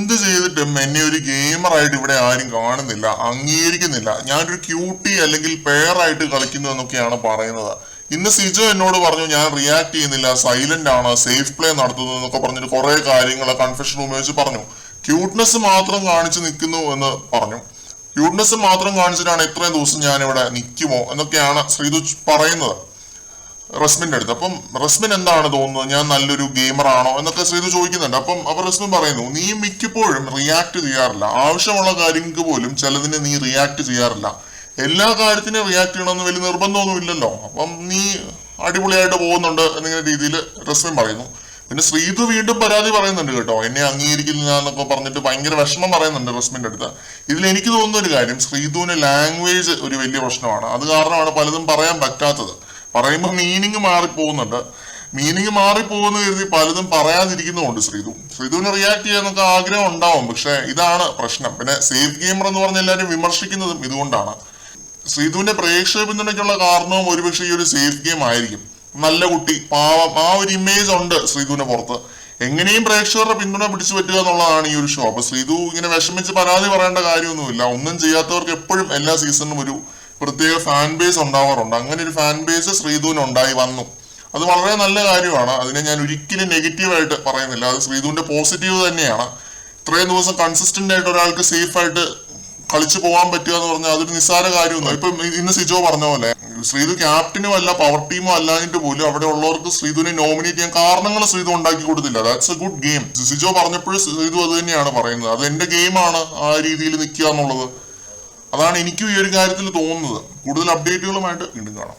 എന്ത് ചെയ്തിട്ടും എന്നെ ഒരു ഗെയിമറായിട്ട് ഇവിടെ ആരും കാണുന്നില്ല, അംഗീകരിക്കുന്നില്ല. ഞാനൊരു ക്യൂട്ടി അല്ലെങ്കിൽ പെയറായിട്ട് കളിക്കുന്നു എന്നൊക്കെയാണ് പറയുന്നത്. ഇന്ന് സിജോ എന്നോട് പറഞ്ഞു ഞാൻ റിയാക്ട് ചെയ്യുന്നില്ല, സൈലന്റ് ആണ്, സേഫ് പ്ലേ നടത്തുന്നു എന്നൊക്കെ പറഞ്ഞിട്ട് കുറെ കാര്യങ്ങൾ കൺഫെഷൻ റൂമിൽ വെച്ച് പറഞ്ഞു. ക്യൂട്ട്നെസ് മാത്രം കാണിച്ചു നിൽക്കുന്നു എന്ന് പറഞ്ഞു. ക്യൂട്ട്നെസ് മാത്രം കാണിച്ചിട്ടാണ് ഇത്രയും ദിവസം ഞാൻ ഇവിടെ നിൽക്കുമോ എന്നൊക്കെയാണ് ശ്രീതു പറയുന്നത് റസ്മിന്റെ അടുത്ത്. അപ്പം റസ്മിൻ എന്താണ് തോന്നുന്നത്, ഞാൻ നല്ലൊരു ഗെയിമർ ആണോ എന്നൊക്കെ ശ്രീതു ചോദിക്കുന്നുണ്ട്. അപ്പൊ റസ്മിൻ പറയുന്നു, നീ മിക്കപ്പോഴും റിയാക്ട് ചെയ്യാറില്ല, ആവശ്യമുള്ള കാര്യങ്ങൾക്ക് പോലും ചിലതിന് നീ റിയാക്ട് ചെയ്യാറില്ല, എല്ലാ കാര്യത്തിനും റിയാക്ട് ചെയ്യണമെന്ന് വലിയ നിർബന്ധമൊന്നും ഇല്ലല്ലോ, അപ്പം നീ അടിപൊളിയായിട്ട് പോകുന്നുണ്ട് എന്നിങ്ങനെ രീതിയിൽ റസ്മിൻ പറയുന്നു. പിന്നെ ശ്രീതു വീണ്ടും പരാതി പറയുന്നുണ്ട് കേട്ടോ, എന്നെ അംഗീകരിക്കില്ല എന്നൊക്കെ പറഞ്ഞിട്ട് ഭയങ്കര വിഷമം പറയുന്നുണ്ട് റസ്മിന്റെ അടുത്ത്. ഇതിൽ എനിക്ക് തോന്നുന്ന ഒരു കാര്യം, ശ്രീതുവിന് ലാംഗ്വേജ് ഒരു വലിയ പ്രശ്നമാണ്. അത് കാരണമാണ് പലതും പറയാൻ പറ്റാത്തത്. പറയുമ്പോൾ മീനിങ് മാറിപ്പോകുന്നുണ്ട്. മീനിങ് മാറിപ്പോകുന്ന കരുതി പലതും പറയാതിരിക്കുന്നുണ്ട് ശ്രീതുവിന് റിയാക്ട് ചെയ്യാനൊക്കെ ആഗ്രഹം ഉണ്ടാവും, പക്ഷെ ഇതാണ് പ്രശ്നം. പിന്നെ സേഫ് ഗെയിമർ എന്ന് പറഞ്ഞ എല്ലാവരും വിമർശിക്കുന്നതും ഇതുകൊണ്ടാണ്. ശ്രീതുവിന്റെ പ്രേക്ഷക പിന്തുണയ്ക്കുള്ള കാരണവും ഒരുപക്ഷെ ഈ ഒരു സേഫ് ഗെയിം ആയിരിക്കും. നല്ല കുട്ടി, പാവം, ആ ഒരു ഇമേജ് ഉണ്ട് ശ്രീതുവിന് പുറത്ത്. എങ്ങനെയും പ്രേക്ഷകരുടെ പിന്തുണ പിടിച്ചു പറ്റുക എന്നുള്ളതാണ് ഈ ഒരു ഷോ. അപ്പൊ ശ്രീതു ഇങ്ങനെ വിഷമിച്ച് പരാതി പറയേണ്ട കാര്യമൊന്നുമില്ല. ഒന്നും ചെയ്യാത്തവർക്ക് എപ്പോഴും എല്ലാ സീസണിലും ഒരു പ്രത്യേക ഫാൻ ബേസ് ഉണ്ടാവാറുണ്ട്. അങ്ങനെ ഒരു ഫാൻ ബേസ് ശ്രീതുവിന് ഉണ്ടായി വന്നു. അത് വളരെ നല്ല കാര്യമാണ്. അതിനെ ഞാൻ ഒരിക്കലും നെഗറ്റീവായിട്ട് പറയുന്നില്ല. അത് ശ്രീതുവിന്റെ പോസിറ്റീവ് തന്നെയാണ്. ഇത്രയും ദിവസം കൺസിസ്റ്റന്റ് ആയിട്ട് ഒരാൾക്ക് സേഫ് ആയിട്ട് കളിച്ചു പോകാൻ പറ്റുക എന്ന് പറഞ്ഞാൽ അതൊരു നിസ്സാര കാര്യമൊന്നും. ഇപ്പൊ ഇന്ന് സിജോ പറഞ്ഞ പോലെ ശ്രീതു ക്യാപ്റ്റനും അല്ല, പവർ ടീമോ അല്ലാഞ്ഞിട്ട് പോലും അവിടെ ഉള്ളവർക്ക് ശ്രീതുവിനെ നോമിനേറ്റ് ചെയ്യാൻ കാരണങ്ങൾ ശ്രീതു ഉണ്ടാക്കി കൊടുത്തില്ല. That's a good game. Sijo പറഞ്ഞപ്പോഴും ശ്രീതു അത് തന്നെയാണ് പറയുന്നത്. അത് എന്റെ ഗെയിമാണ് ആ രീതിയിൽ നിൽക്കുക എന്നുള്ളത്. അതാണ് എനിക്കും ഈ ഒരു കാര്യത്തിൽ തോന്നുന്നത്. കൂടുതൽ അപ്ഡേറ്റുകളുമായിട്ട് വീണ്ടും കാണാം.